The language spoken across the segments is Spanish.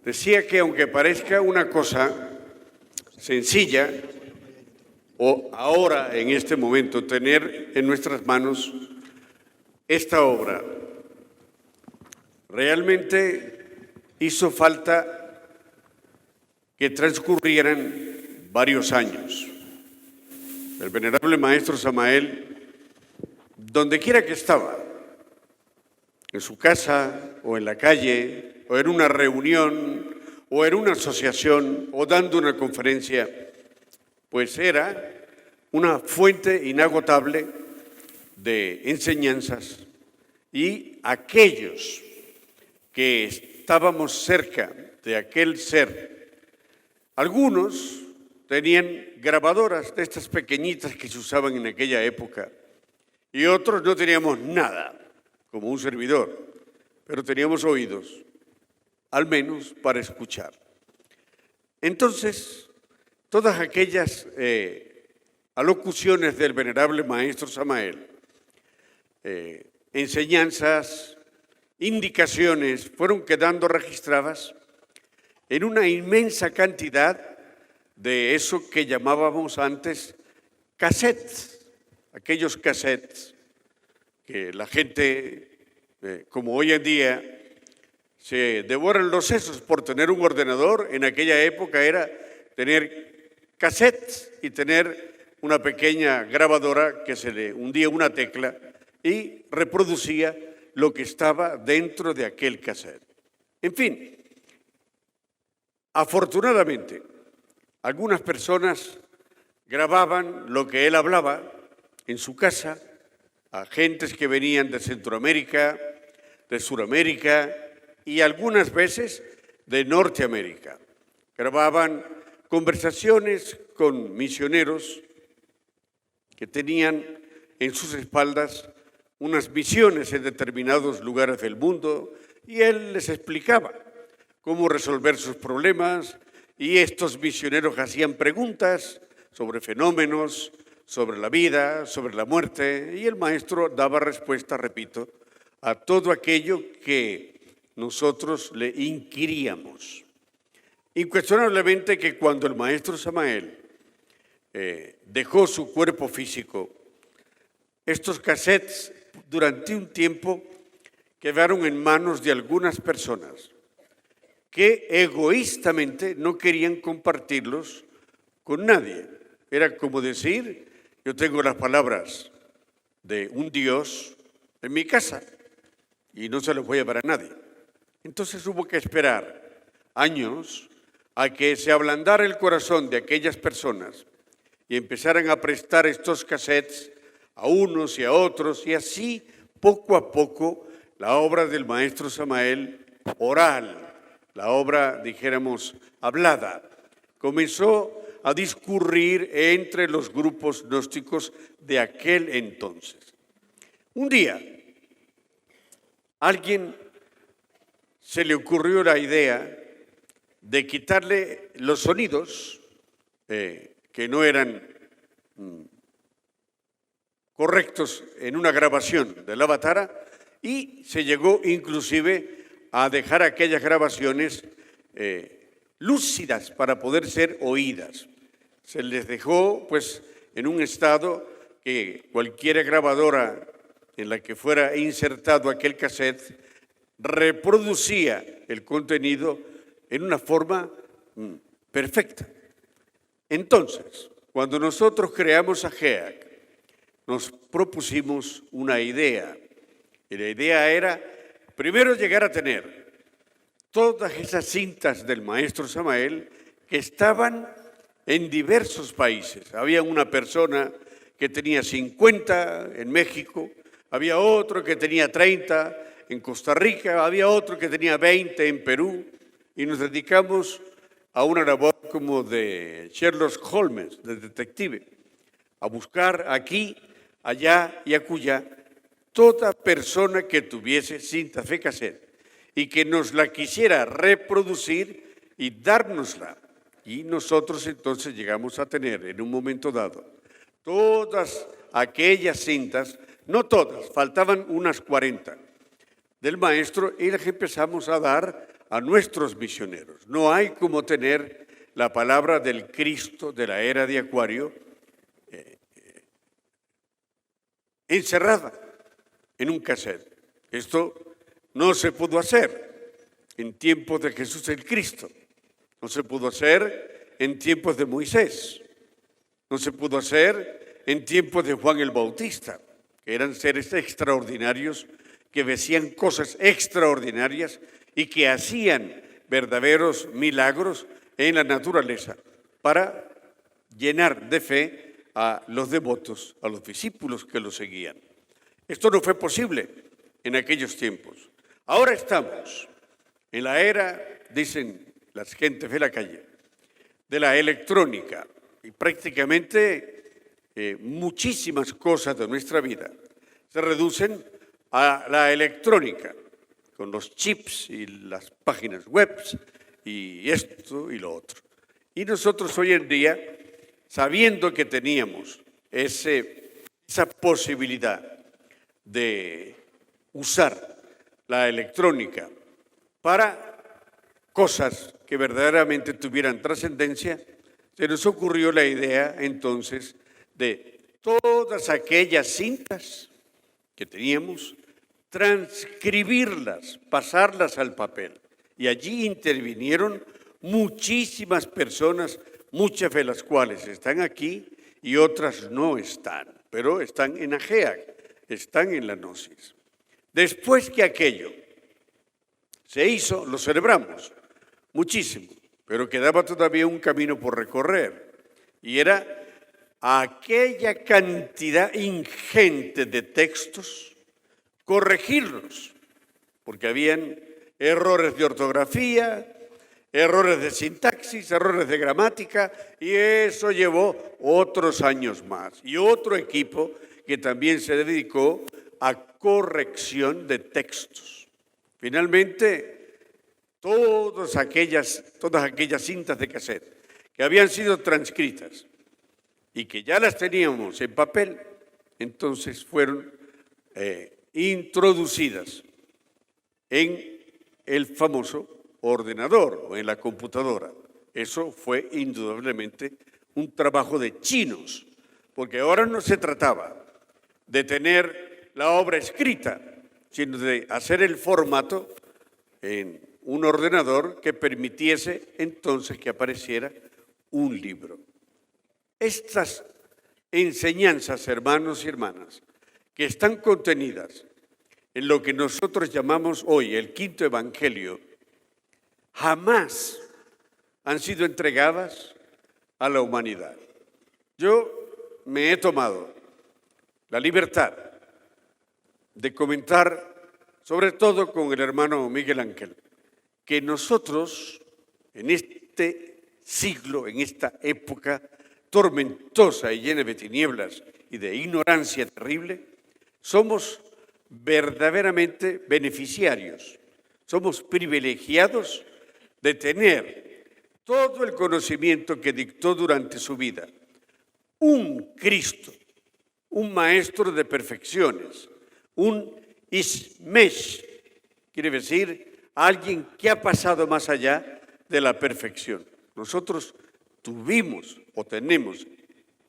decía que aunque parezca una cosa sencilla, o ahora, en este momento, tener en nuestras manos esta obra, realmente hizo falta que transcurrieran varios años. El venerable maestro Samael, donde quiera que estaba, en su casa o en la calle, o en una reunión, o en una asociación, o dando una conferencia, pues era una fuente inagotable de enseñanzas, y aquellos que estábamos cerca de aquel ser, algunos tenían grabadoras de estas pequeñitas que se usaban en aquella época, y otros no teníamos nada, como un servidor, pero teníamos oídos, al menos para escuchar. Entonces, todas aquellas alocuciones del venerable maestro Samael, enseñanzas, indicaciones, fueron quedando registradas en una inmensa cantidad de eso que llamábamos antes cassettes, aquellos cassettes que la gente, como hoy en día, se devoran los sesos por tener un ordenador. En aquella época era tener cassettes y tener una pequeña grabadora que se le hundía una tecla y reproducía lo que estaba dentro de aquel cassette. En fin, afortunadamente, algunas personas grababan lo que él hablaba en su casa a gentes que venían de Centroamérica, de Suramérica y algunas veces de Norteamérica. Grababan conversaciones con misioneros que tenían en sus espaldas unas misiones en determinados lugares del mundo, y él les explicaba cómo resolver sus problemas, y estos misioneros hacían preguntas sobre fenómenos, sobre la vida, sobre la muerte, y el maestro daba respuesta, repito, a todo aquello que nosotros le inquiríamos. Incuestionablemente que cuando el maestro Samael dejó su cuerpo físico, estos cassettes durante un tiempo quedaron en manos de algunas personas que egoístamente no querían compartirlos con nadie. Era como decir, yo tengo las palabras de un Dios en mi casa y no se los voy a dar a nadie. Entonces hubo que esperar años a que se ablandara el corazón de aquellas personas y empezaran a prestar estos cassettes a unos y a otros, y así, poco a poco, la obra del maestro Samael, oral, la obra, dijéramos, hablada, comenzó a discurrir entre los grupos gnósticos de aquel entonces. Un día, a alguien se le ocurrió la idea de quitarle los sonidos que no eran correctos en una grabación del Avatara, y se llegó inclusive a dejar aquellas grabaciones lúcidas para poder ser oídas. Se les dejó pues en un estado que cualquier grabadora en la que fuera insertado aquel cassette reproducía el contenido en una forma perfecta. Entonces, cuando nosotros creamos a GEAC, nos propusimos una idea, y la idea era, primero, llegar a tener todas esas cintas del maestro Samael que estaban en diversos países. Había una persona que tenía 50 en México, había otro que tenía 30 en Costa Rica, había otro que tenía 20 en Perú, y nos dedicamos a una labor como de Sherlock Holmes, de detective, a buscar aquí, allá y acullá toda persona que tuviese cinta de cassette y que nos la quisiera reproducir y dárnosla. Y nosotros entonces llegamos a tener en un momento dado todas aquellas cintas, no todas, faltaban unas 40 del maestro, y las empezamos a dar a nuestros misioneros. No hay como tener la palabra del Cristo de la era de Acuario encerrada en un cassette. Esto no se pudo hacer en tiempos de Jesús el Cristo. No se pudo hacer en tiempos de Moisés. No se pudo hacer en tiempos de Juan el Bautista, que eran seres extraordinarios, que decían cosas extraordinarias y que hacían verdaderos milagros en la naturaleza para llenar de fe a los devotos, a los discípulos que los seguían. Esto no fue posible en aquellos tiempos. Ahora estamos en la era, dicen las gentes de la calle, de la electrónica, y prácticamente muchísimas cosas de nuestra vida se reducen a la electrónica, con los chips y las páginas web y esto y lo otro. Y nosotros hoy en día, sabiendo que teníamos esa posibilidad de usar la electrónica para cosas que verdaderamente tuvieran trascendencia, se nos ocurrió la idea entonces de todas aquellas cintas que teníamos, transcribirlas, pasarlas al papel. Y allí intervinieron muchísimas personas, muchas de las cuales están aquí y otras no están, pero están en Agea, están en la Gnosis. Después que aquello se hizo, lo celebramos muchísimo, pero quedaba todavía un camino por recorrer, y era aquella cantidad ingente de textos, corregirlos, porque habían errores de ortografía, errores de sintaxis, errores de gramática, y eso llevó otros años más. Y otro equipo que también se dedicó a corrección de textos. Finalmente, todas aquellas cintas de cassette que habían sido transcritas y que ya las teníamos en papel, entonces fueron introducidas en el famoso ordenador o en la computadora. Eso fue indudablemente un trabajo de chinos, porque ahora no se trataba de tener la obra escrita, sino de hacer el formato en un ordenador que permitiese entonces que apareciera un libro. Estas enseñanzas, hermanos y hermanas, que están contenidas en lo que nosotros llamamos hoy el quinto evangelio, jamás han sido entregadas a la humanidad. Yo me he tomado la libertad de comentar, sobre todo con el hermano Miguel Ángel, que nosotros en este siglo, en esta época tormentosa y llena de tinieblas y de ignorancia terrible, somos verdaderamente beneficiarios, somos privilegiados de tener todo el conocimiento que dictó durante su vida un Cristo, un maestro de perfecciones, un Ismesh, quiere decir alguien que ha pasado más allá de la perfección. Nosotros tuvimos o tenemos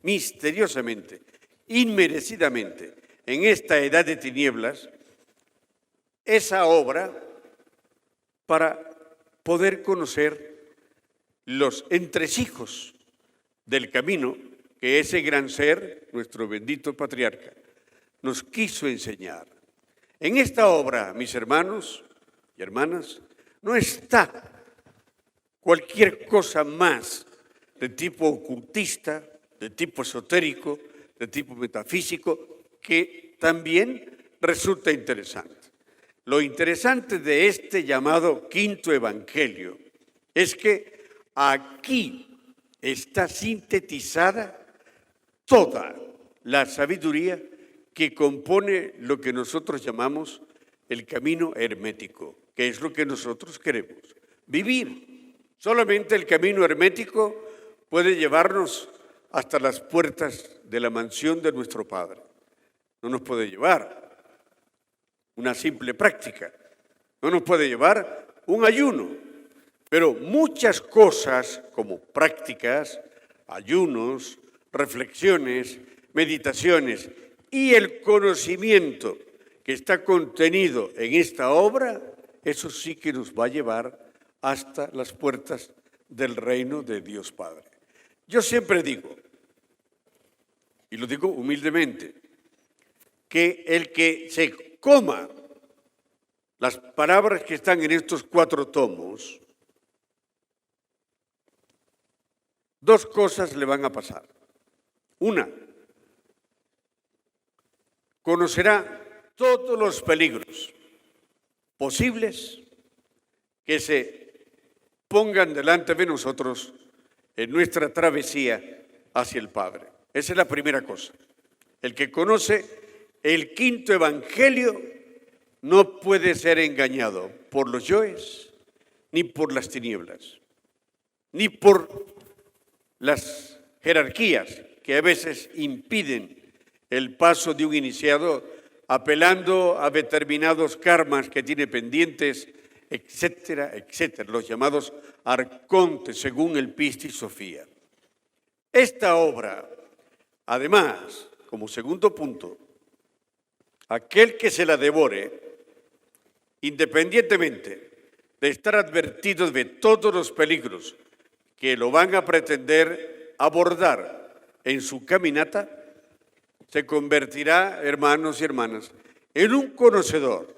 misteriosamente, inmerecidamente, en esta edad de tinieblas, esa obra para poder conocer los entresijos del camino que ese gran ser, nuestro bendito patriarca, nos quiso enseñar. En esta obra, mis hermanos y hermanas, no está cualquier cosa más de tipo ocultista, de tipo esotérico, de tipo metafísico, que también resulta interesante. Lo interesante de este llamado quinto evangelio es que aquí está sintetizada toda la sabiduría que compone lo que nosotros llamamos el camino hermético, que es lo que nosotros queremos vivir. Solamente el camino hermético puede llevarnos hasta las puertas de la mansión de nuestro Padre. No nos puede llevar una simple práctica, no nos puede llevar un ayuno, pero muchas cosas como prácticas, ayunos, reflexiones, meditaciones y el conocimiento que está contenido en esta obra, eso sí que nos va a llevar hasta las puertas del reino de Dios Padre. Yo siempre digo, y lo digo humildemente, que el que se coma las palabras que están en estos 4 tomos, 2 cosas le van a pasar. Una, conocerá todos los peligros posibles que se pongan delante de nosotros en nuestra travesía hacia el Padre. Esa es la primera cosa. El que conoce el 5.º evangelio no puede ser engañado por los yoes, ni por las tinieblas, ni por las jerarquías que a veces impiden el paso de un iniciado, apelando a determinados karmas que tiene pendientes, etcétera, etcétera, los llamados arcontes, según el Pistis Sofía. Esta obra, además, como segundo punto, aquel que se la devore, independientemente de estar advertido de todos los peligros que lo van a pretender abordar en su caminata, se convertirá, hermanos y hermanas, en un conocedor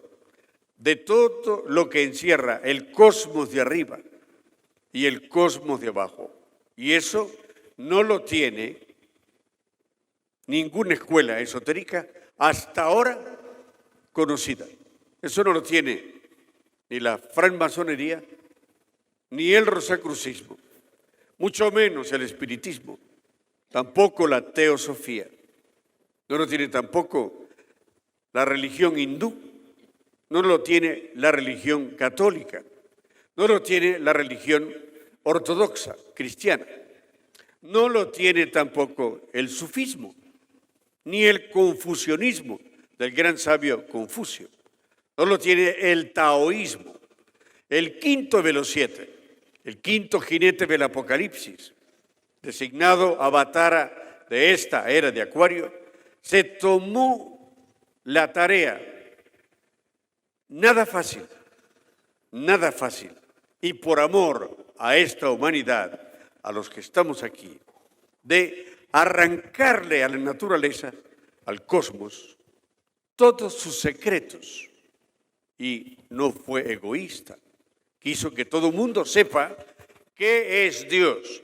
de todo lo que encierra el cosmos de arriba y el cosmos de abajo. Y eso no lo tiene ninguna escuela esotérica hasta ahora conocida. Eso no lo tiene ni la francmasonería, ni el rosacrucismo, mucho menos el espiritismo, tampoco la teosofía. No lo tiene tampoco la religión hindú, no lo tiene la religión católica, no lo tiene la religión ortodoxa, cristiana, no lo tiene tampoco el sufismo, ni el confucianismo del gran sabio Confucio, no lo tiene el taoísmo, el 5.º de los 7, el 5.º jinete del Apocalipsis, designado avatara de esta era de Acuario, se tomó la tarea, nada fácil, y por amor a esta humanidad, a los que estamos aquí, de arrancarle a la naturaleza, al cosmos, todos sus secretos. Y no fue egoísta. Quiso que todo el mundo sepa qué es Dios,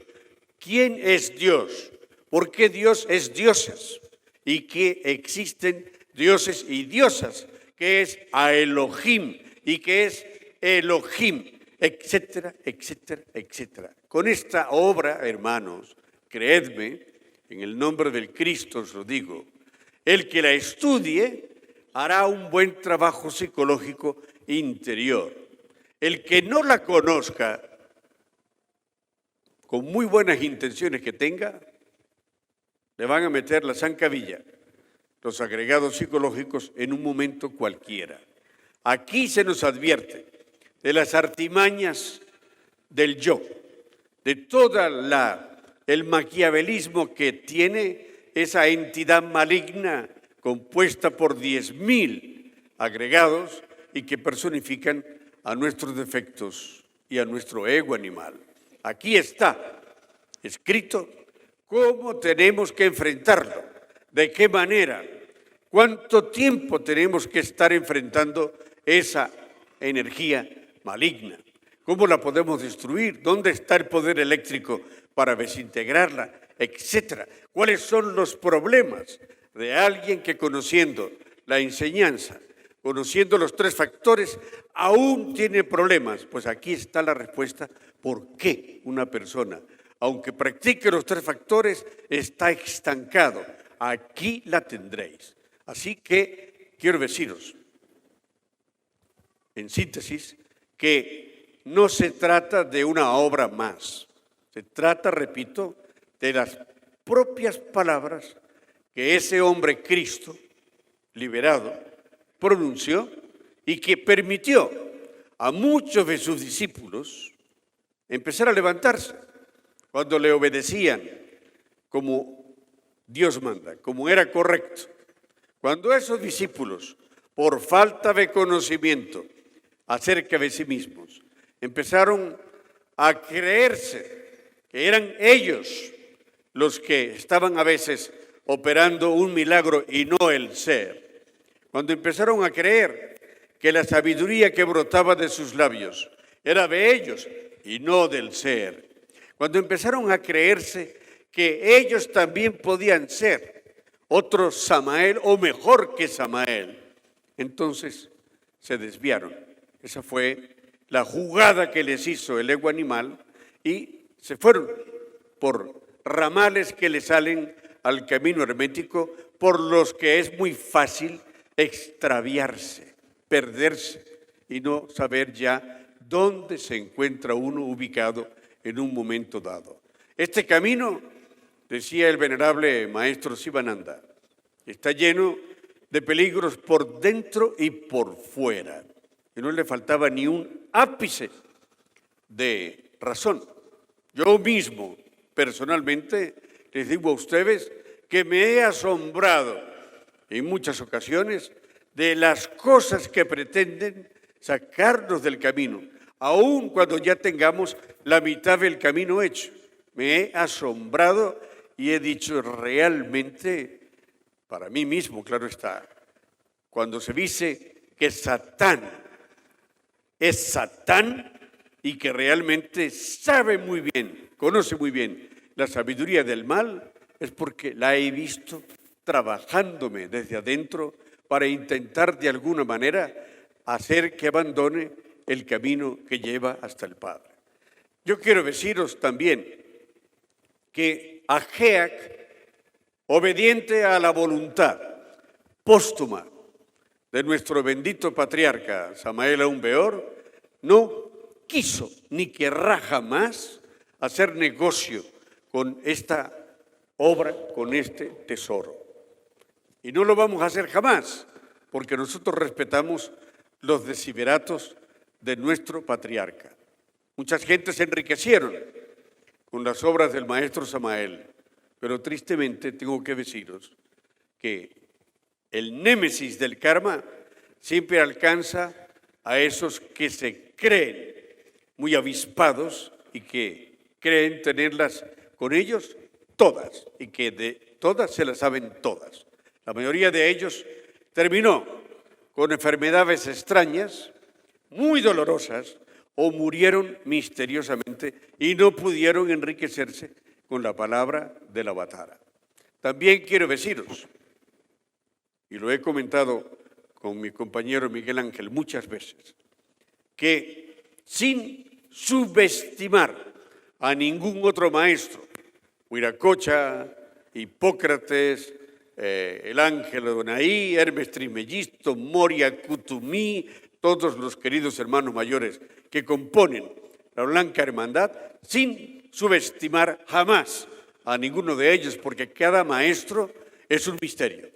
quién es Dios, por qué Dios es diosas y que existen dioses y diosas, que es a Elohim y que es Elohim, etcétera, etcétera, etcétera. Con esta obra, hermanos, creedme, en el nombre del Cristo os lo digo, el que la estudie hará un buen trabajo psicológico interior. El que no la conozca, con muy buenas intenciones que tenga, le van a meter la zancadilla, los agregados psicológicos, en un momento cualquiera. Aquí se nos advierte de las artimañas del yo, de toda el maquiavelismo que tiene esa entidad maligna compuesta por 10.000 agregados y que personifican a nuestros defectos y a nuestro ego animal. Aquí está escrito cómo tenemos que enfrentarlo, de qué manera, cuánto tiempo tenemos que estar enfrentando esa energía maligna, cómo la podemos destruir, dónde está el poder eléctrico para desintegrarla, etcétera. ¿Cuáles son los problemas de alguien que, conociendo la enseñanza, conociendo los 3 factores, aún tiene problemas? Pues aquí está la respuesta. ¿Por qué una persona, aunque practique los 3 factores, está estancado? Aquí la tendréis. Así que quiero deciros, en síntesis, que no se trata de una obra más. Se trata, repito, de las propias palabras que ese hombre Cristo, liberado, pronunció y que permitió a muchos de sus discípulos empezar a levantarse cuando le obedecían como Dios manda, como era correcto. Cuando esos discípulos, por falta de conocimiento acerca de sí mismos, empezaron a creerse que eran ellos los que estaban a veces operando un milagro y no el ser. Cuando empezaron a creer que la sabiduría que brotaba de sus labios era de ellos y no del ser. Cuando empezaron a creerse que ellos también podían ser otro Samael o mejor que Samael, entonces se desviaron. Esa fue la jugada que les hizo el ego animal y se fueron por ramales que le salen al camino hermético, por los que es muy fácil extraviarse, perderse y no saber ya dónde se encuentra uno ubicado en un momento dado. Este camino, decía el venerable maestro Sivananda, está lleno de peligros por dentro y por fuera. Y no le faltaba ni un ápice de razón. Yo mismo, personalmente, les digo a ustedes que me he asombrado en muchas ocasiones de las cosas que pretenden sacarnos del camino, aun cuando ya tengamos la mitad del camino hecho. Me he asombrado y he dicho realmente, para mí mismo, claro está, cuando se dice que Satán es Satán y que realmente sabe muy bien, conoce muy bien la sabiduría del mal, es porque la he visto trabajándome desde adentro para intentar de alguna manera hacer que abandone el camino que lleva hasta el Padre. Yo quiero deciros también que Ageac, obediente a la voluntad póstuma de nuestro bendito patriarca Samael Aún Weor, no quiso ni querrá jamás hacer negocio con esta obra, con este tesoro. Y no lo vamos a hacer jamás, porque nosotros respetamos los desideratos de nuestro patriarca. Muchas gentes se enriquecieron con las obras del maestro Samael, pero tristemente tengo que deciros que el némesis del karma siempre alcanza a esos que se creen muy avispados y que creen tenerlas con ellos todas y que de todas se las saben todas. La mayoría de ellos terminó con enfermedades extrañas, muy dolorosas, o murieron misteriosamente y no pudieron enriquecerse con la palabra del Avatara. También quiero deciros, y lo he comentado con mi compañero Miguel Ángel muchas veces, que sin subestimar a ningún otro maestro, Huiracocha, Hipócrates, el Ángel Adonai, Hermes Trismegisto, Moria Kutumí, todos los queridos hermanos mayores que componen la Blanca Hermandad, sin subestimar jamás a ninguno de ellos, porque cada maestro es un misterio.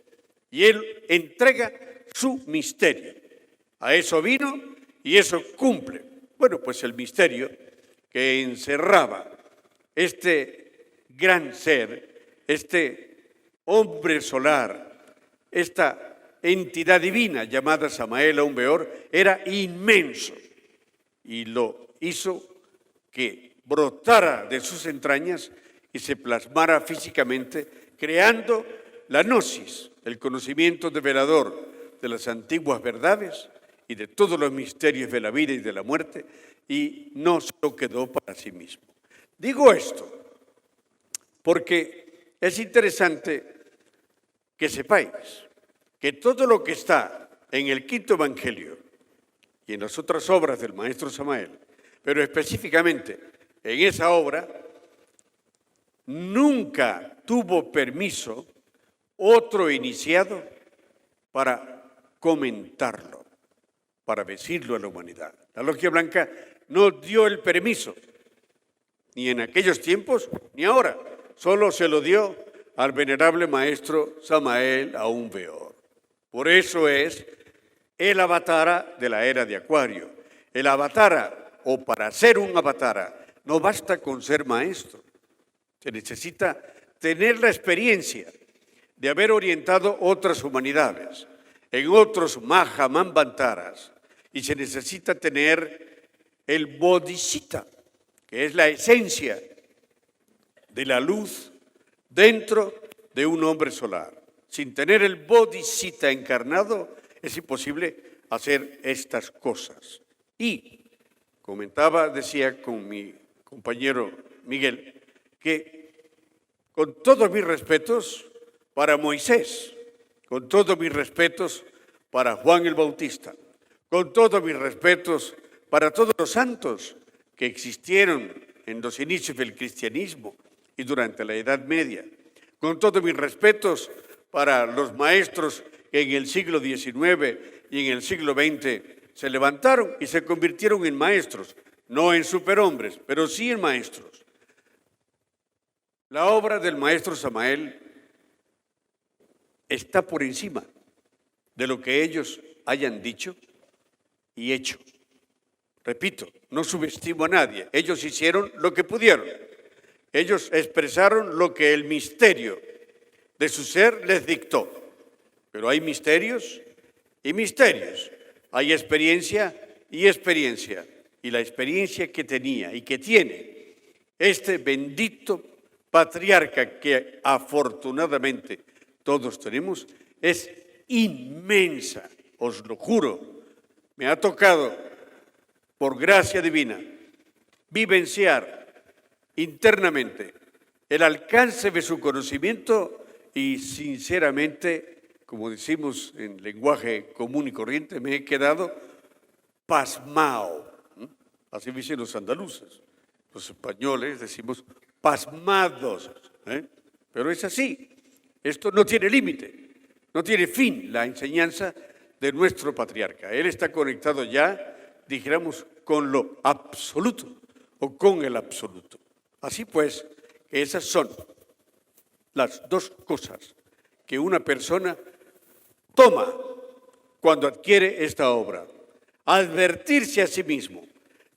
Y él entrega su misterio. A eso vino y eso cumple. Bueno, pues el misterio que encerraba este gran ser, este hombre solar, esta entidad divina llamada Samael Aún Weor, era inmenso y lo hizo que brotara de sus entrañas y se plasmara físicamente, creando la gnosis, el conocimiento develador de las antiguas verdades y de todos los misterios de la vida y de la muerte, y no se lo quedó para sí mismo. Digo esto porque es interesante que sepáis que todo lo que está en el quinto evangelio y en las otras obras del maestro Samael, pero específicamente en esa obra, nunca tuvo permiso otro iniciado para comentarlo, para decirlo a la humanidad. La Logia Blanca no dio el permiso, ni en aquellos tiempos, ni ahora. Solo se lo dio al venerable maestro Samael Aún Weor. Por eso es el Avatara de la era de Acuario, El avatara, o para ser un avatara, no basta con ser maestro. Se necesita tener la experiencia de haber orientado otras humanidades, en otros Mahamambantaras, y se necesita tener el bodhisattva, que es la esencia de la luz dentro de un hombre solar. Sin tener el bodhisattva encarnado, es imposible hacer estas cosas. Y decía con mi compañero Miguel, que con todos mis respetos para Moisés, con todos mis respetos para Juan el Bautista, con todos mis respetos para todos los santos que existieron en los inicios del cristianismo y durante la Edad Media, con todos mis respetos para los maestros que en el siglo XIX y en el siglo XX se levantaron y se convirtieron en maestros, no en superhombres, pero sí en maestros. La obra del maestro Samael está por encima de lo que ellos hayan dicho y hecho. Repito, no subestimo a nadie. Ellos hicieron lo que pudieron. Ellos expresaron lo que el misterio de su ser les dictó. Pero hay misterios y misterios. Hay experiencia y experiencia. Y la experiencia que tenía y que tiene este bendito patriarca que afortunadamente todos tenemos es inmensa, os lo juro. Me ha tocado, por gracia divina, vivenciar internamente el alcance de su conocimiento y, sinceramente, como decimos en lenguaje común y corriente, me he quedado pasmao. Así dicen los andaluces. Los españoles decimos pasmados. Pero es así. Esto no tiene límite, no tiene fin la enseñanza de nuestro patriarca. Él está conectado ya, dijéramos, con lo absoluto o con el absoluto. Así pues, esas son las dos cosas que una persona toma cuando adquiere esta obra. Advertirse a sí mismo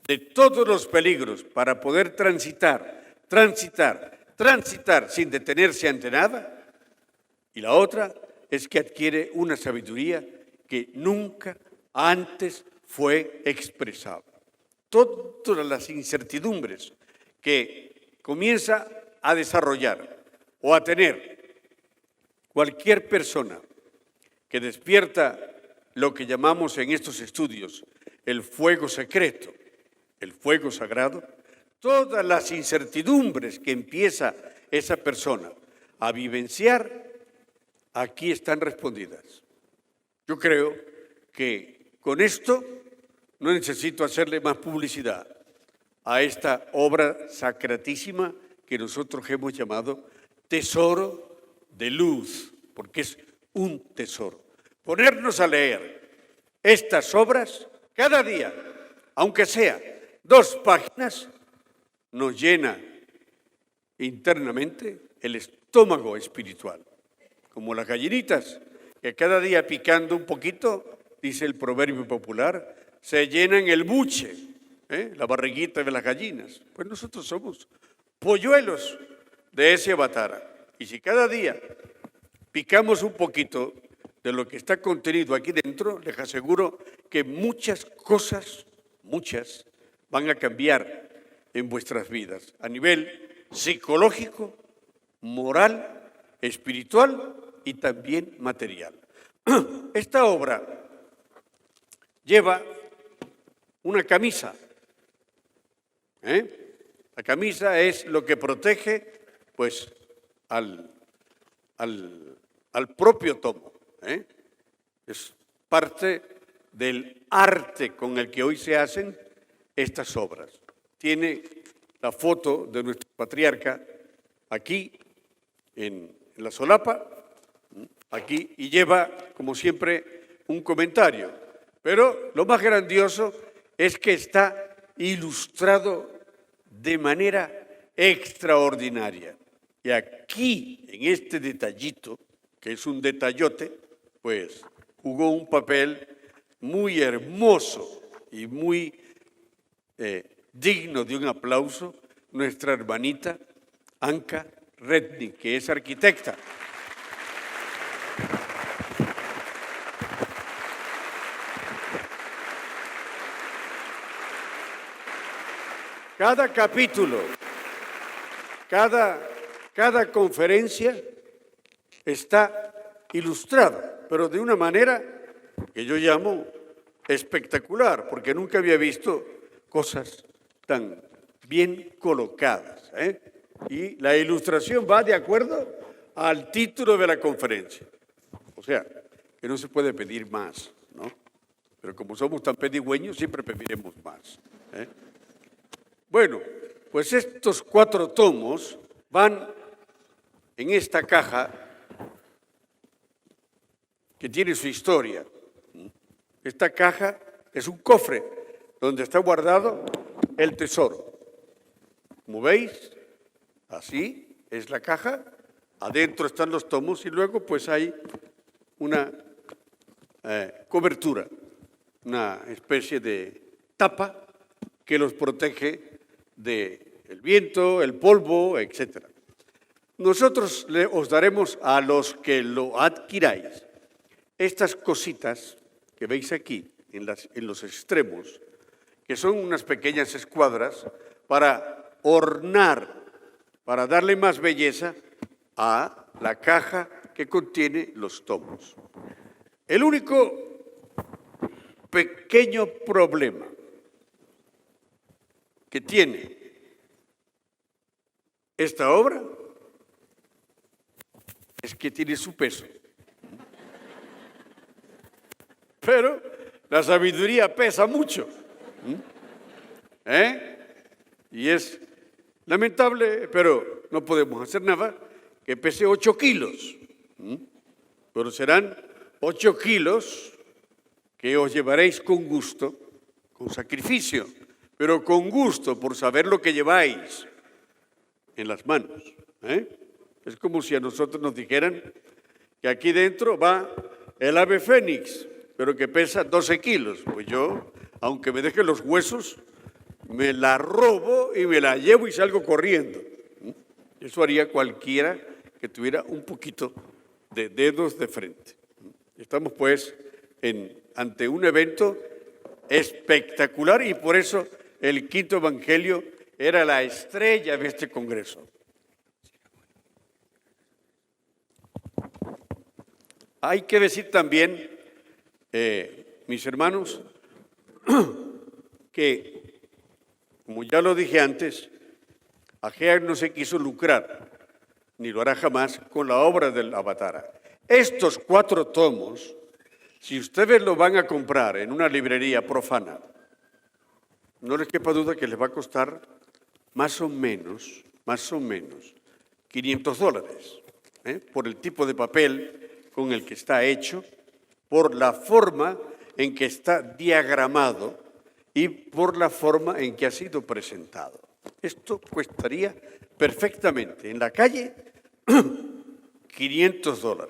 de todos los peligros para poder transitar sin detenerse ante nada. Y la otra es que adquiere una sabiduría que nunca antes fue expresada. Todas las incertidumbres que comienza a desarrollar o a tener cualquier persona que despierta lo que llamamos en estos estudios el fuego secreto, el fuego sagrado, todas las incertidumbres que empieza esa persona a vivenciar, aquí están respondidas. Yo creo que con esto no necesito hacerle más publicidad a esta obra sacratísima que nosotros hemos llamado tesoro de luz, porque es un tesoro. Ponernos a leer estas obras cada día, aunque sea 2 páginas, nos llena internamente el estómago espiritual. Como las gallinitas, que cada día picando un poquito, dice el proverbio popular, se llenan el buche, la barriguita de las gallinas. Pues nosotros somos polluelos de ese avatara. Y si cada día picamos un poquito de lo que está contenido aquí dentro, les aseguro que muchas cosas, van a cambiar en vuestras vidas, a nivel psicológico, moral, espiritual y también material. Esta obra lleva una camisa. La camisa es lo que protege pues, al propio tomo. Es parte del arte con el que hoy se hacen estas obras. Tiene la foto de nuestro patriarca aquí en la solapa, aquí, y lleva, como siempre, un comentario. Pero lo más grandioso es que está ilustrado de manera extraordinaria. Y aquí, en este detallito, que es un detallote, pues jugó un papel muy hermoso y muy digno de un aplauso, nuestra hermanita Anka Rednik, que es arquitecta. Cada capítulo, cada conferencia está ilustrada, pero de una manera que yo llamo espectacular, porque nunca había visto cosas tan bien colocadas, ¿eh? Y la ilustración va de acuerdo al título de la conferencia. O sea, que no se puede pedir más, ¿no? Pero como somos tan pedigüeños, siempre pediremos más, ¿eh? Bueno, pues estos 4 tomos van en esta caja que tiene su historia. Esta caja es un cofre donde está guardado el tesoro. Como veis, así es la caja, adentro están los tomos y luego pues hay una cobertura, una especie de tapa que los protege del viento, el polvo, etc. Nosotros os daremos a los que lo adquiráis estas cositas que veis aquí, en los extremos, que son unas pequeñas escuadras para ornar, para darle más belleza a la caja que contiene los tomos. El único pequeño problema que tiene esta obra es que tiene su peso. Pero la sabiduría pesa mucho. Y es lamentable, pero no podemos hacer nada, que pese 8 kilos. Pero serán 8 kilos que os llevaréis con gusto, con sacrificio, pero con gusto por saber lo que lleváis en las manos. Es como si a nosotros nos dijeran que aquí dentro va el ave fénix, pero que pesa 12 kilos. Pues yo, aunque me dejen los huesos, me la robo y me la llevo y salgo corriendo. Eso haría cualquiera que tuviera un poquito de dedos de frente. Estamos pues ante un evento espectacular y por eso el quinto evangelio era la estrella de este congreso. Hay que decir también, mis hermanos, que, como ya lo dije antes, AGEA no se quiso lucrar, ni lo hará jamás, con la obra del Avatara. Estos 4 tomos, si ustedes lo van a comprar en una librería profana, no les quepa duda que les va a costar más o menos, $500, por el tipo de papel con el que está hecho, por la forma en que está diagramado y por la forma en que ha sido presentado. Esto costaría perfectamente en la calle $500.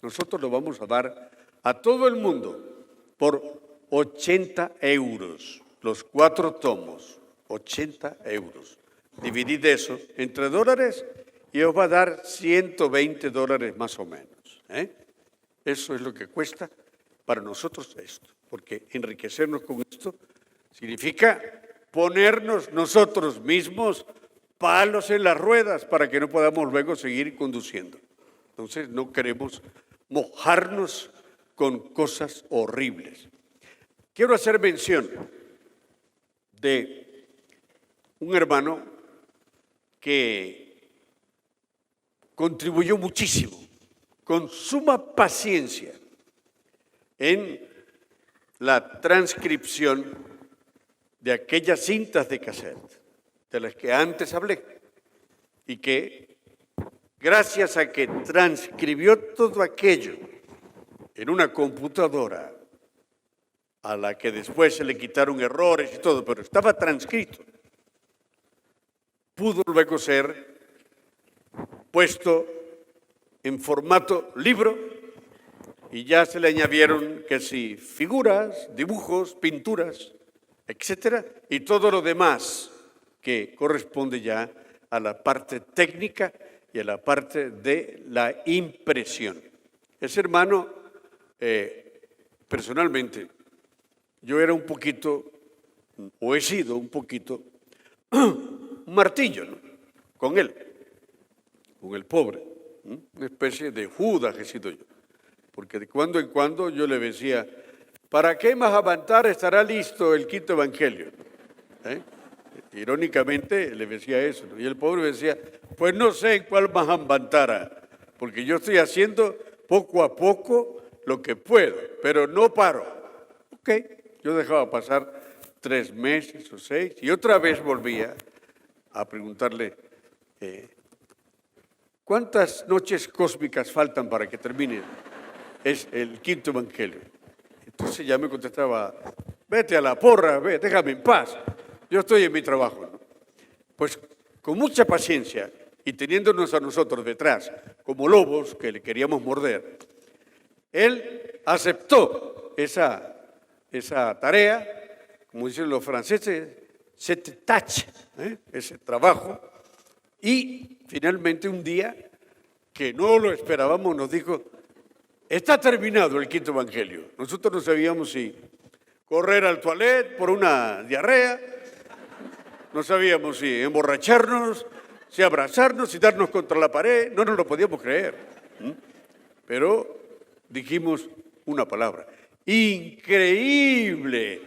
Nosotros lo vamos a dar a todo el mundo por 80 euros. Los 4 tomos, 80 euros. Dividid eso entre dólares y os va a dar $120 más o menos. Eso es lo que cuesta para nosotros esto, porque enriquecernos con esto significa ponernos nosotros mismos palos en las ruedas para que no podamos luego seguir conduciendo. Entonces no queremos mojarnos con cosas horribles. Quiero hacer mención de un hermano que contribuyó muchísimo, con suma paciencia, en la transcripción de aquellas cintas de cassette, de las que antes hablé, y que, gracias a que transcribió todo aquello en una computadora, a la que después se le quitaron errores y todo, pero estaba transcrito, pudo luego ser puesto en formato libro y ya se le añadieron que si figuras, dibujos, pinturas, etcétera, y todo lo demás que corresponde ya a la parte técnica y a la parte de la impresión. Ese hermano, personalmente, yo era un poquito, o he sido un poquito, un martillo, ¿no? Con él, con el pobre, ¿no? Una especie de Judas he sido yo, porque de cuando en cuando yo le decía, ¿para qué Mahabantara estará listo el quinto evangelio? Irónicamente le decía eso, ¿no? Y el pobre decía, pues no sé en cuál Mahabantara, porque yo estoy haciendo poco a poco lo que puedo, pero no paro. Ok, yo dejaba pasar 3 meses o 6 y otra vez volvía a preguntarle, ¿cuántas noches cósmicas faltan para que termine el quinto evangelio? Entonces ya me contestaba, vete a la porra, déjame en paz, yo estoy en mi trabajo, ¿no? Pues con mucha paciencia y teniéndonos a nosotros detrás como lobos que le queríamos morder, él aceptó esa tarea, como dicen los franceses, cette tâche, ese trabajo, y finalmente un día, que no lo esperábamos, nos dijo, está terminado el quinto evangelio. Nosotros no sabíamos si correr al toilet por una diarrea, no sabíamos si emborracharnos, si abrazarnos, si darnos contra la pared, no nos lo podíamos creer. Pero dijimos una palabra, increíble.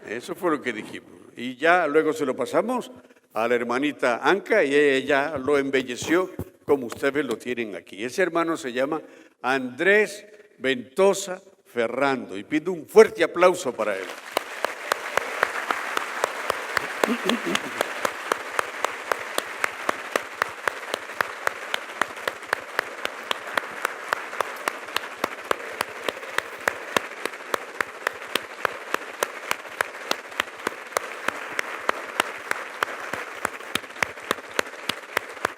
Eso fue lo que dijimos. Y ya luego se lo pasamos a la hermanita Anca y ella ya lo embelleció como ustedes lo tienen aquí. Ese hermano se llama Andrés Ventosa Ferrando y pido un fuerte aplauso para él.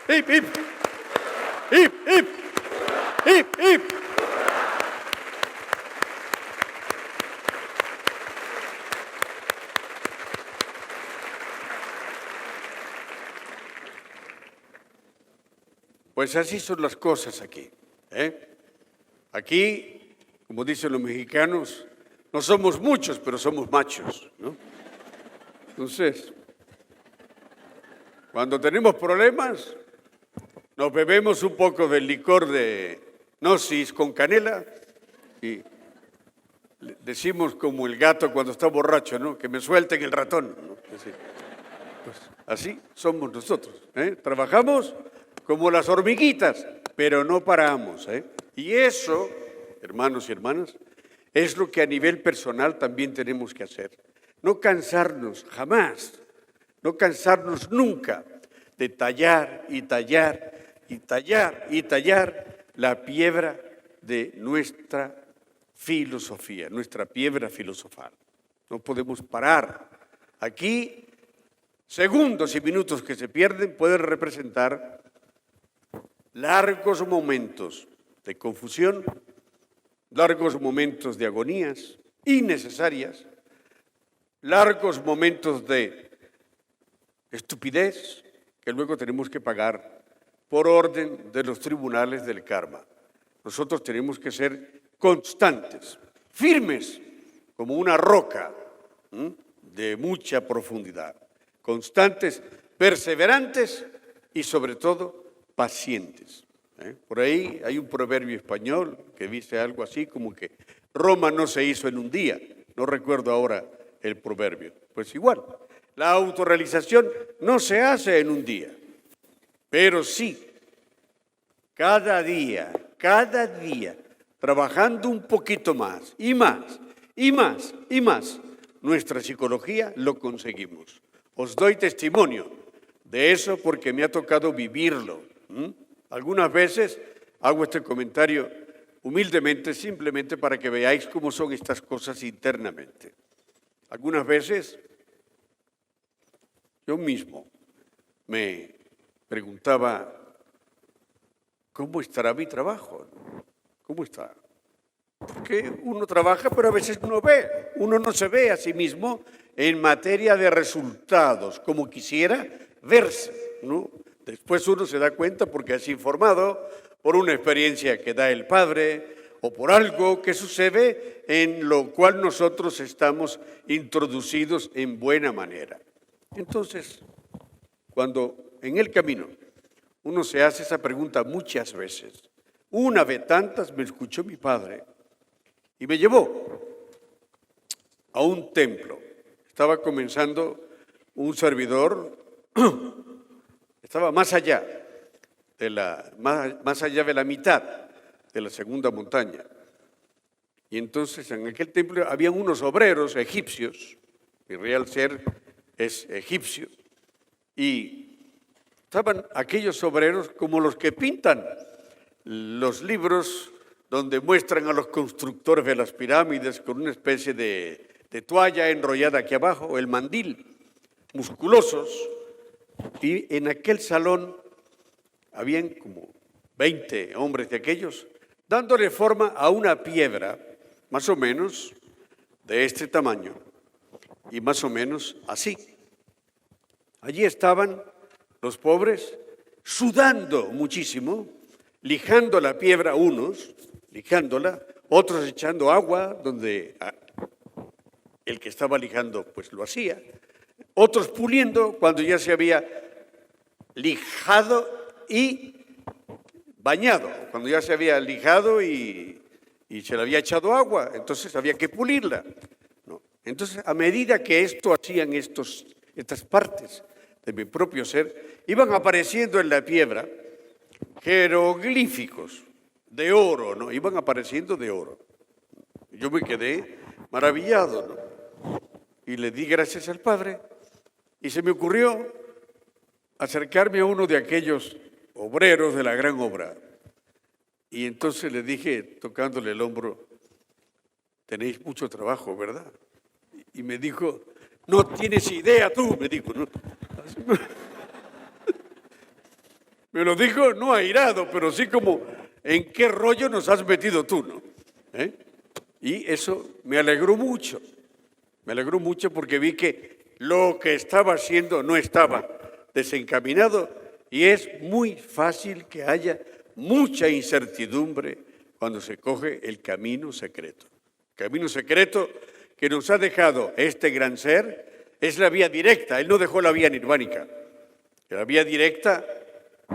¡Hip, hip! ¡Hip, hip! ¡Hip, hip! Pues así son las cosas aquí. Aquí, como dicen los mexicanos, no somos muchos, pero somos machos, ¿no? Entonces, cuando tenemos problemas, nos bebemos un poco del licor de Gnosis con canela y decimos como el gato cuando está borracho, ¿no? Que me suelten el ratón, ¿no? Así, pues, así somos nosotros, Trabajamos como las hormiguitas, pero no paramos, Y eso, hermanos y hermanas, es lo que a nivel personal también tenemos que hacer. No cansarnos jamás, no cansarnos nunca de tallar y tallar y tallar y tallar la piedra de nuestra filosofía, nuestra piedra filosofal. No podemos parar. Aquí, segundos y minutos que se pierden pueden representar largos momentos de confusión, largos momentos de agonías innecesarias, largos momentos de estupidez que luego tenemos que pagar por orden de los tribunales del karma. Nosotros tenemos que ser constantes, firmes, como una roca de mucha profundidad, constantes, perseverantes y sobre todo pacientes. Por ahí hay un proverbio español que dice algo así como que Roma no se hizo en un día. No recuerdo ahora el proverbio. Pues igual, la autorrealización no se hace en un día, pero sí, cada día, trabajando un poquito más, y más, y más, y más, nuestra psicología lo conseguimos. Os doy testimonio de eso porque me ha tocado vivirlo. Algunas veces hago este comentario humildemente, simplemente para que veáis cómo son estas cosas internamente. Algunas veces yo mismo me preguntaba, ¿cómo estará mi trabajo? ¿Cómo está? Porque uno trabaja, pero a veces no ve. Uno no se ve a sí mismo en materia de resultados, como quisiera verse, ¿no? Después uno se da cuenta porque es informado por una experiencia que da el Padre o por algo que sucede en lo cual nosotros estamos introducidos en buena manera. Entonces, cuando en el camino uno se hace esa pregunta muchas veces, una de tantas me escuchó mi padre y me llevó a un templo. Estaba comenzando un servidor, estaba más allá de la mitad de la segunda montaña. Y entonces en aquel templo había unos obreros egipcios, mi real ser es egipcio, y estaban aquellos obreros como los que pintan los libros donde muestran a los constructores de las pirámides con una especie de toalla enrollada aquí abajo, el mandil, musculosos. Y en aquel salón habían como 20 hombres de aquellos, dándole forma a una piedra, más o menos de este tamaño, y más o menos así. Allí estaban los pobres sudando muchísimo, lijando la piedra unos, lijándola, otros echando agua donde el que estaba lijando pues lo hacía, otros puliendo cuando ya se había lijado y bañado, cuando ya se había lijado y se le había echado agua, entonces había que pulirla. ¿No? Entonces, a medida que esto hacían estas partes de mi propio ser, iban apareciendo en la piedra jeroglíficos de oro, ¿no? Iban apareciendo de oro. Yo me quedé maravillado, ¿no? Y le di gracias al Padre y se me ocurrió acercarme a uno de aquellos obreros de la gran obra. Y entonces le dije, tocándole el hombro, tenéis mucho trabajo, ¿verdad? Y me dijo, no tienes idea tú, me dijo, ¿no? Me lo dijo no airado, pero sí como, ¿en qué rollo nos has metido tú, no? Y eso me alegró mucho porque vi que lo que estaba haciendo no estaba desencaminado y es muy fácil que haya mucha incertidumbre cuando se coge el camino secreto. El camino secreto que nos ha dejado este gran ser es la vía directa. Él no dejó la vía nirvánica. La vía directa,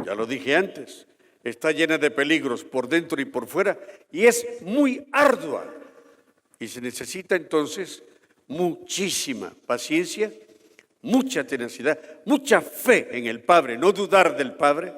ya lo dije antes, está llena de peligros por dentro y por fuera y es muy ardua. Y se necesita entonces muchísima paciencia, mucha tenacidad, mucha fe en el Padre, no dudar del Padre,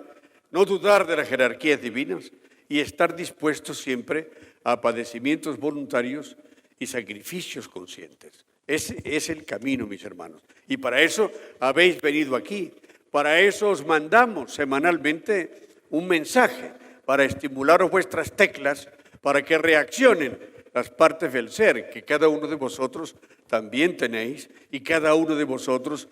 no dudar de las jerarquías divinas y estar dispuestos siempre a padecimientos voluntarios y sacrificios conscientes. Ese es el camino, mis hermanos. Y para eso habéis venido aquí. Para eso os mandamos semanalmente un mensaje para estimularos vuestras teclas, para que reaccionen las partes del ser que cada uno de vosotros también tenéis y cada uno de vosotros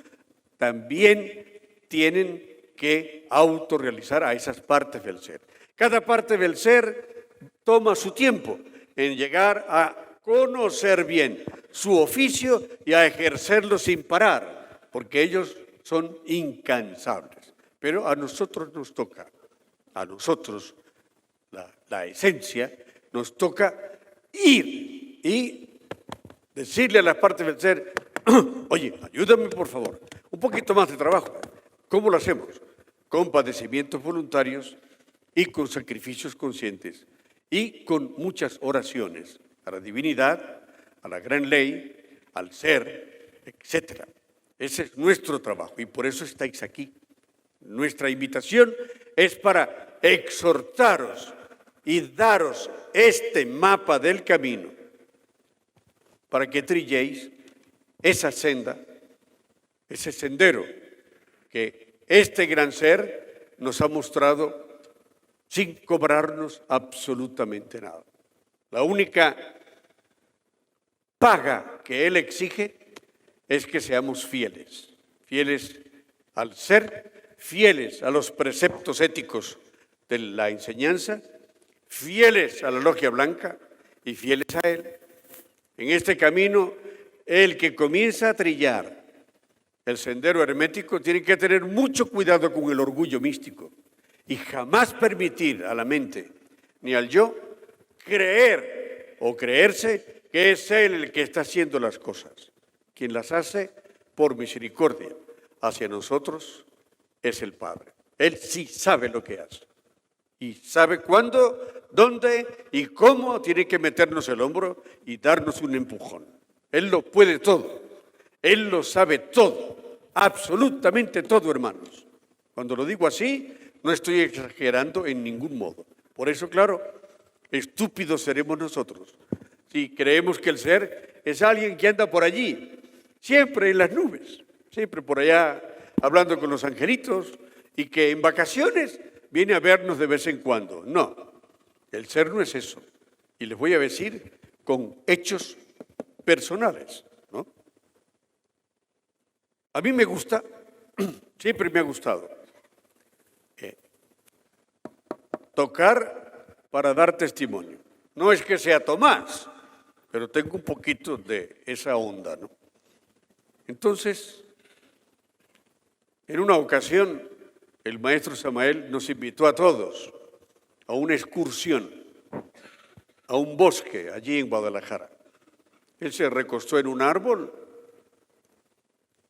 también tienen que autorrealizar a esas partes del ser. Cada parte del ser toma su tiempo en llegar a conocer bien su oficio y a ejercerlo sin parar, porque ellos son incansables. Pero a nosotros nos toca, a nosotros, la esencia, nos toca ir y decirle a las partes del ser, oye, ayúdame por favor, un poquito más de trabajo. ¿Cómo lo hacemos? Con padecimientos voluntarios y con sacrificios conscientes y con muchas oraciones a la divinidad, a la gran ley, al ser, etc. Ese es nuestro trabajo y por eso estáis aquí. Nuestra invitación es para exhortaros y daros este mapa del camino para que trilléis esa senda, ese sendero que este gran ser nos ha mostrado sin cobrarnos absolutamente nada. La única paga que Él exige es que seamos fieles, fieles al ser, fieles a los preceptos éticos de la enseñanza, fieles a la logia blanca, y fieles a Él. En este camino, el que comienza a trillar el sendero hermético tiene que tener mucho cuidado con el orgullo místico y jamás permitir a la mente ni al yo creer o creerse que es Él el que está haciendo las cosas. Quien las hace por misericordia hacia nosotros es el Padre. Él sí sabe lo que hace y sabe cuándo, dónde y cómo tiene que meternos el hombro y darnos un empujón. Él lo puede todo, Él lo sabe todo, absolutamente todo, hermanos. Cuando lo digo así, no estoy exagerando en ningún modo. Por eso, claro, estúpidos seremos nosotros si creemos que el ser es alguien que anda por allí, siempre en las nubes, siempre por allá hablando con los angelitos y que en vacaciones viene a vernos de vez en cuando. No, el ser no es eso. Y les voy a decir con hechos personales, ¿no? A mí me gusta, siempre me ha gustado, tocar para dar testimonio. No es que sea Tomás, pero tengo un poquito de esa onda, ¿no? Entonces, en una ocasión, el maestro Samael nos invitó a todos a una excursión, a un bosque allí en Guadalajara. Él se recostó en un árbol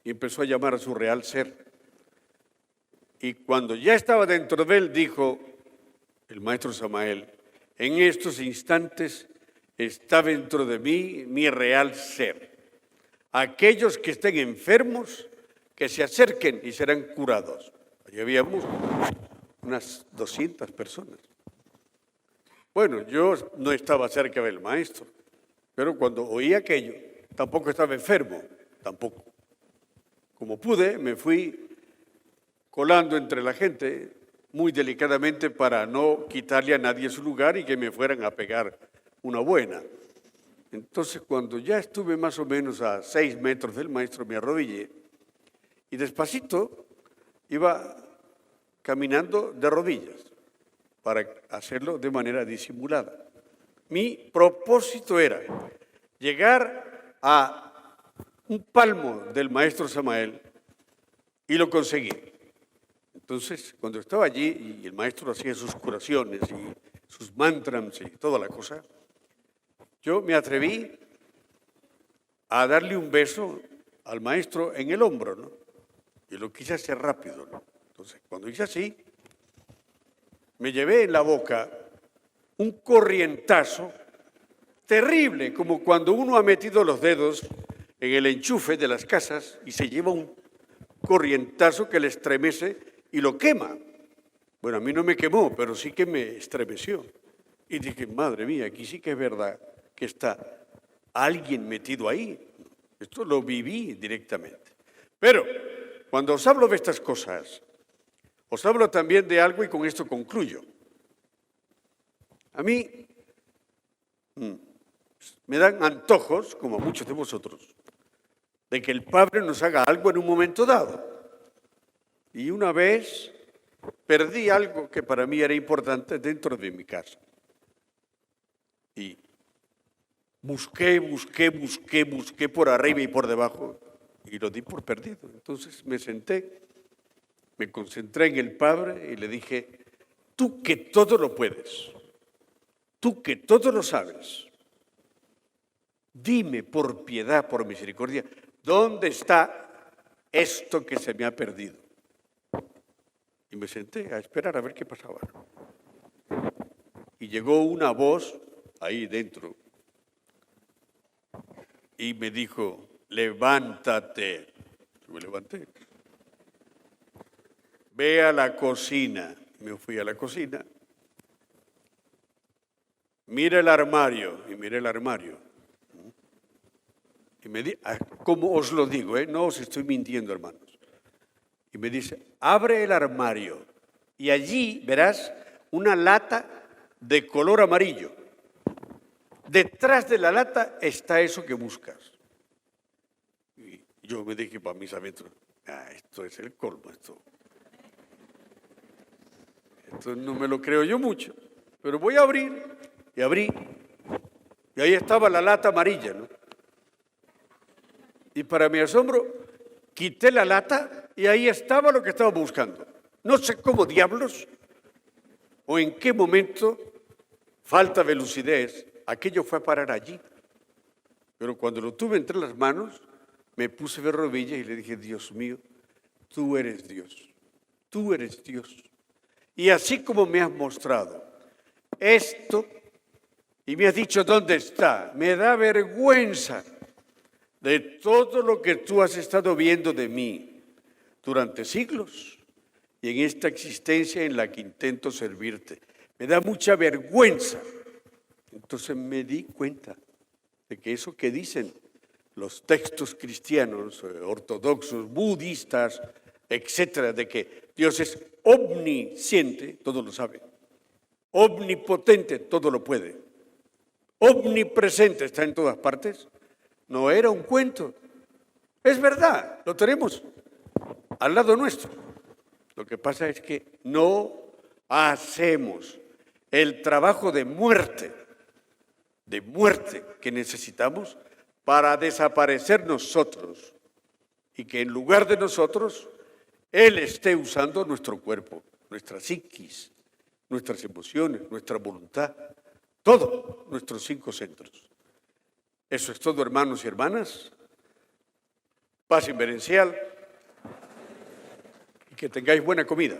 y empezó a llamar a su real ser. Y cuando ya estaba dentro de él, dijo el maestro Samael, en estos instantes está dentro de mí mi real ser. Aquellos que estén enfermos, que se acerquen y serán curados. Allí habíamos unas 200 personas. Bueno, yo no estaba cerca del maestro, pero cuando oí aquello, tampoco estaba enfermo, tampoco. Como pude, me fui colando entre la gente muy delicadamente para no quitarle a nadie su lugar y que me fueran a pegar una buena. Entonces, cuando ya estuve más o menos a 6 metros del maestro, me arrodillé y despacito iba caminando de rodillas para hacerlo de manera disimulada. Mi propósito era llegar a un palmo del maestro Samael y lo conseguí. Entonces, cuando estaba allí y el maestro hacía sus curaciones y sus mantras y toda la cosa, yo me atreví a darle un beso al maestro en el hombro, ¿no? Y lo quise hacer rápido, ¿no? Entonces, cuando hice así, me llevé en la boca un corrientazo terrible, como cuando uno ha metido los dedos en el enchufe de las casas y se lleva un corrientazo que le estremece y lo quema. Bueno, a mí no me quemó, pero sí que me estremeció. Y dije, madre mía, aquí sí que es verdad que está alguien metido ahí. Esto lo viví directamente. Pero cuando os hablo de estas cosas, os hablo también de algo y con esto concluyo. A mí me dan antojos, como a muchos de vosotros, de que el Padre nos haga algo en un momento dado. Y una vez perdí algo que para mí era importante dentro de mi casa. Y busqué por arriba y por debajo y lo di por perdido. Entonces me senté, me concentré en el Padre y le dije, tú que todo lo puedes, tú que todo lo sabes, dime por piedad, por misericordia, ¿dónde está esto que se me ha perdido? Y me senté a esperar a ver qué pasaba. Y llegó una voz ahí dentro y me dijo, levántate. Yo me levanté. Ve a la cocina. Me fui a la cocina. Mira el armario. Y miré el armario. Y me dice, como os lo digo, no os estoy mintiendo, hermanos. Y me dice, abre el armario y allí verás una lata de color amarillo. Detrás de la lata está eso que buscas. Y yo me dije para mis adentros, esto es el colmo, esto no me lo creo yo mucho, pero voy a abrir. Y abrí Y ahí estaba la lata amarilla, ¿no? Y para mi asombro, quité la lata y ahí estaba lo que estaba buscando. No sé cómo diablos o en qué momento, falta de lucidez, aquello fue a parar allí. Pero cuando lo tuve entre las manos, me puse de rodillas y le dije, Dios mío, tú eres Dios, tú eres Dios. Y así como me has mostrado esto y me has dicho dónde está, me da vergüenza de todo lo que tú has estado viendo de mí durante siglos y en esta existencia en la que intento servirte. Me da mucha vergüenza. Entonces me di cuenta de que eso que dicen los textos cristianos, ortodoxos, budistas, etcétera, de que Dios es omnisciente, todo lo sabe, omnipotente, todo lo puede, omnipresente, está en todas partes, no era un cuento. Es verdad, lo tenemos al lado nuestro. Lo que pasa es que no hacemos el trabajo de muerte que necesitamos para desaparecer nosotros y que en lugar de nosotros, Él esté usando nuestro cuerpo, nuestra psiquis, nuestras emociones, nuestra voluntad, todos nuestros 5 centros. Eso es todo, hermanos y hermanas. Paz inverencial y que tengáis buena comida.